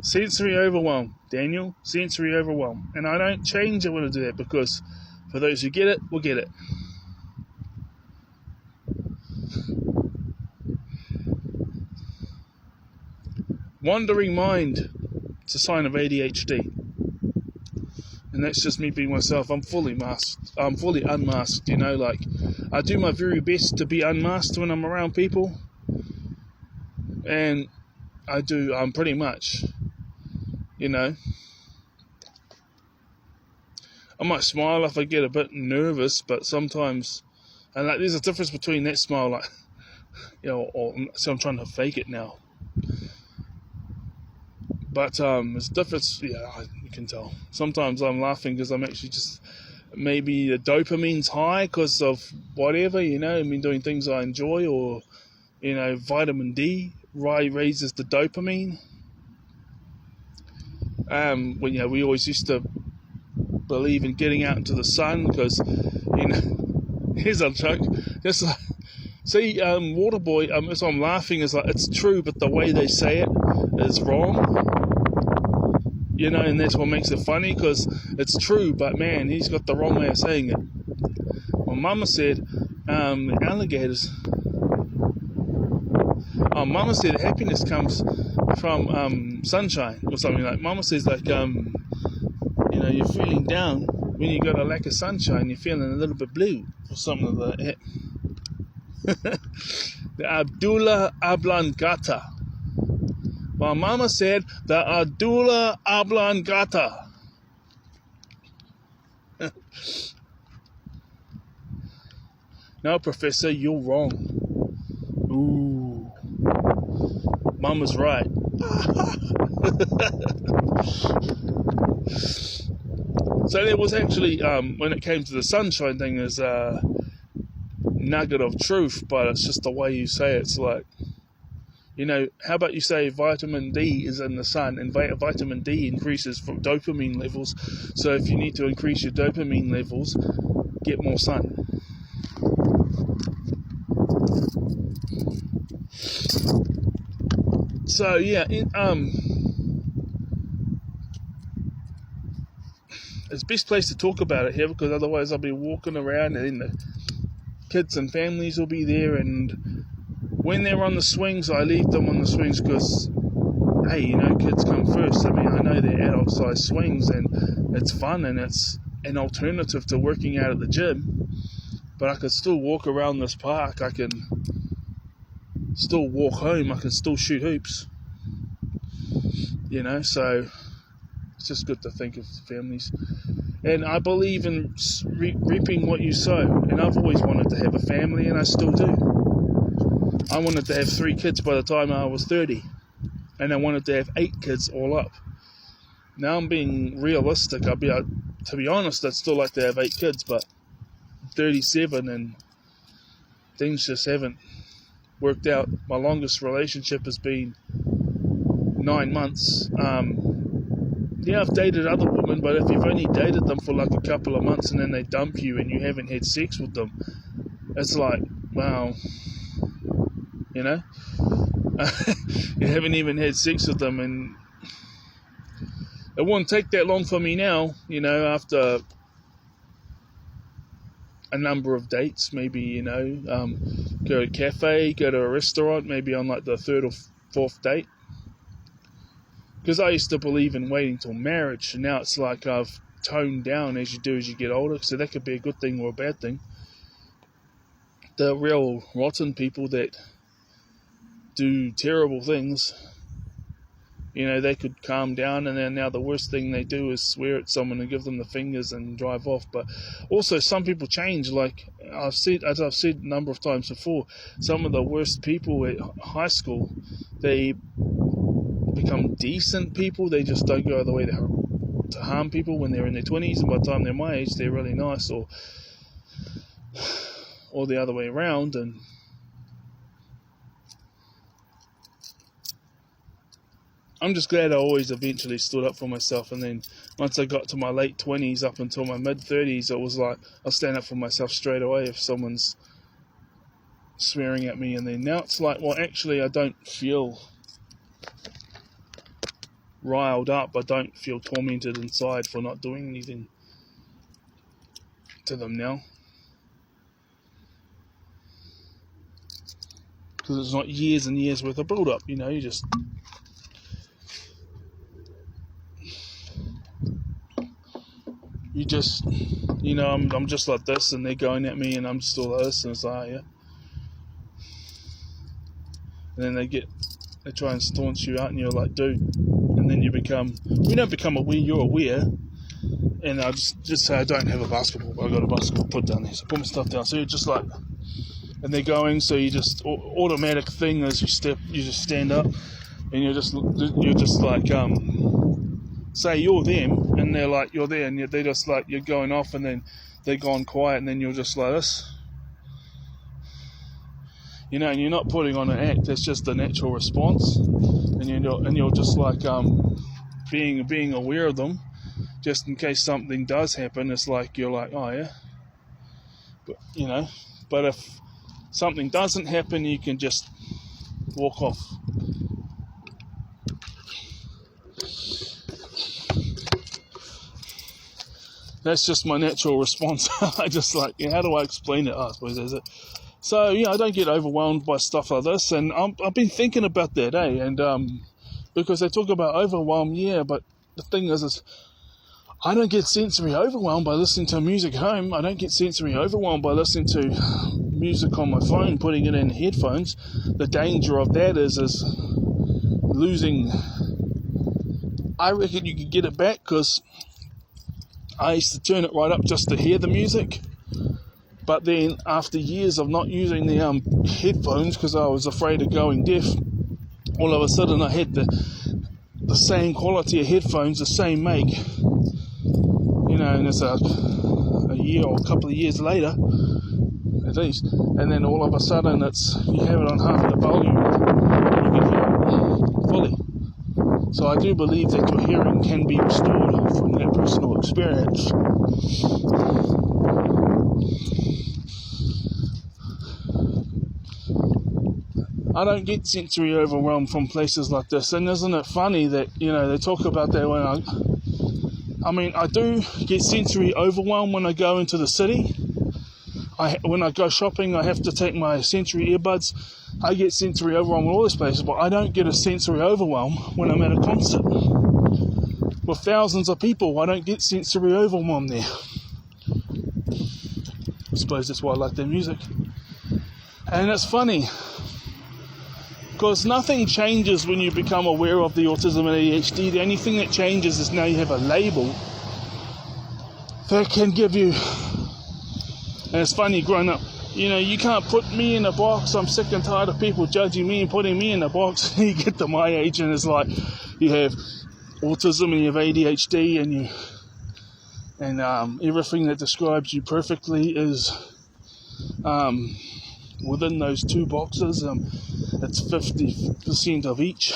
Sensory overwhelm, Daniel. Sensory overwhelm. And I don't change it when I do that, because for those who get it, will get it. Wandering mind. It's a sign of ADHD. And that's just me being myself. I'm fully masked. I'm fully unmasked, like I do my very best to be unmasked when I'm around people. And I'm pretty much, I might smile if I get a bit nervous, but sometimes, and there's a difference between that smile, so I'm trying to fake it now. But there's a difference, you can tell. Sometimes I'm laughing because I'm actually just, maybe the dopamine's high because of whatever, doing things I enjoy, or, vitamin D raises the dopamine. We always used to believe in getting out into the sun because, here's a joke. Just like, see, Waterboy, so I'm laughing, is like, it's true, but the way they say it is wrong. And that's what makes it funny, because it's true, but man, he's got the wrong way of saying it. Well, Mama said, alligators. Mama said happiness comes from sunshine, or something like. Mama says, like, you're feeling down when you got a lack of sunshine. You're feeling a little bit blue, or something like that. The Abdullah Oblongata. My mama said the Abdullah Oblongata. No, Professor, you're wrong. Ooh. Mama's right. So there was actually, when it came to the sunshine thing, there's a nugget of truth, but it's just the way you say it. It's like, how about you say vitamin D is in the sun, and vitamin D increases from dopamine levels. So if you need to increase your dopamine levels, get more sun. So yeah, it's the best place to talk about it here, because otherwise I'll be walking around and then the kids and families will be there, and when they're on the swings, I leave them on the swings because, hey, kids come first. I mean, I know they're adult-sized swings, and it's fun, and it's an alternative to working out at the gym. But I could still walk around this park. I can still walk home. I can still shoot hoops. So it's just good to think of the families. And I believe in reaping what you sow. And I've always wanted to have a family, and I still do. I wanted to have 3 kids by the time I was 30. And I wanted to have 8 kids all up. Now I'm being realistic. To be honest, I'd still like to have 8 kids, but I'm 37 and things just haven't worked out. My longest relationship has been 9 months. I've dated other women, but if you've only dated them for like a couple of months and then they dump you and you haven't had sex with them, it's like, wow, you haven't even had sex with them. And it won't take that long for me now, after a number of dates, maybe, go to a cafe, go to a restaurant, maybe on like the 3rd or 4th date. Because I used to believe in waiting till marriage, and now it's like I've toned down as you do as you get older, so that could be a good thing or a bad thing. The real rotten people that do terrible things, they could calm down, and then now the worst thing they do is swear at someone and give them the fingers and drive off. But also some people change, like as I've said a number of times before, some of the worst people at high school, they become decent people. They just don't go the way to harm people when they're in their 20s, and by the time they're my age, they're really nice, or the other way around. And I'm just glad I always eventually stood up for myself. And then once I got to my late 20s up until my mid 30s, it was like I'll stand up for myself straight away if someone's swearing at me. And then now it's like, well, actually I don't feel riled up. I don't feel tormented inside for not doing anything to them now. Because it's not years and years worth of build-up, you know, I'm just like this, and they're going at me, and I'm still like this, and it's like, yeah. And then they try and staunch you out, and you're like, dude, and then you don't become aware, you're aware, and I just say, I don't have a basketball, but I got a basketball put down there, so put my stuff down, so you're just like, and they're going, so you just, automatic thing is you just stand up, and you're just like, say you're them, and they're like, you're there, and they're just like, you're going off, and then they're gone quiet, and then you're just like this, you know, and you're not putting on an act, it's just a natural response, and you're just like, being aware of them, just in case something does happen. It's like, you're like, oh yeah, but, you know, but if something doesn't happen, you can just walk off. That's just my natural response. I just like, how do I explain it? I suppose is it. So, I don't get overwhelmed by stuff like this, and I've been thinking about that, and because they talk about overwhelm, but the thing is I don't get sensory overwhelmed by listening to music at home. I don't get sensory overwhelmed by listening to music on my phone, putting it in headphones. The danger of that is losing. I reckon you could get it back, because I used to turn it right up just to hear the music. But then after years of not using the headphones because I was afraid of going deaf, all of a sudden I had the same quality of headphones, the same make. And it's a year or a couple of years later, at least, and then all of a sudden you have it on half of the volume, you can hear it fully. So I do believe that your hearing can be restored from that personal experience. I don't get sensory overwhelm from places like this, and isn't it funny that, they talk about that when I do get sensory overwhelm when I go into the city. When I go shopping, I have to take my sensory earbuds. I get sensory overwhelm in all these places, but I don't get a sensory overwhelm when I'm at a concert. With thousands of people, I don't get sensory overwhelm there. I suppose that's why I like their music. And it's funny, because nothing changes when you become aware of the autism and ADHD. The only thing that changes is now you have a label that can give you. And it's funny, growing up, you can't put me in a box. I'm sick and tired of people judging me and putting me in a box. You get to my age and it's like you have autism and you have ADHD and everything that describes you perfectly is within those two boxes. It's 50% of each.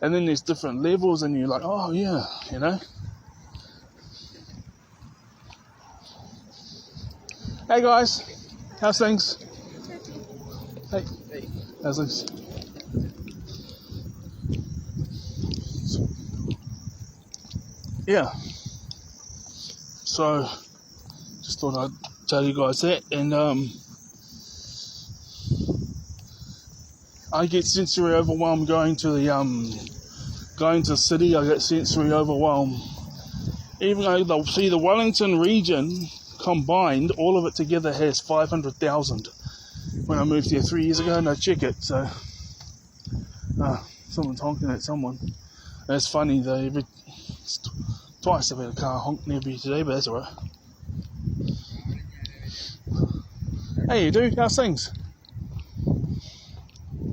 And then there's different levels and you're like, oh yeah, Hey guys, how's things? Hey, how's things? Yeah. So, just thought I'd tell you guys that, and I get sensory overwhelm going to the city. I get sensory overwhelm, even though the Wellington region combined, all of it together has 500,000. When I moved here 3 years ago, and I check it, so someone's honking at someone. And it's funny, twice I've had a car honk near me today, but that's alright. Hey, you dude, how's things?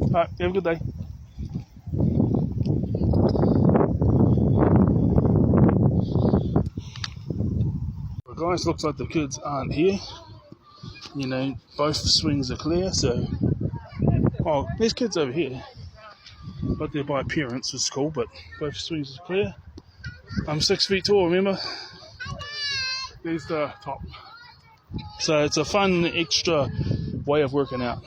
Alright, have a good day. Guys, looks like the kids aren't here. Both swings are clear, so there's kids over here, but they're by parents at school, but both swings are clear. I'm 6 feet tall, remember? There's the top. So it's a fun extra way of working out.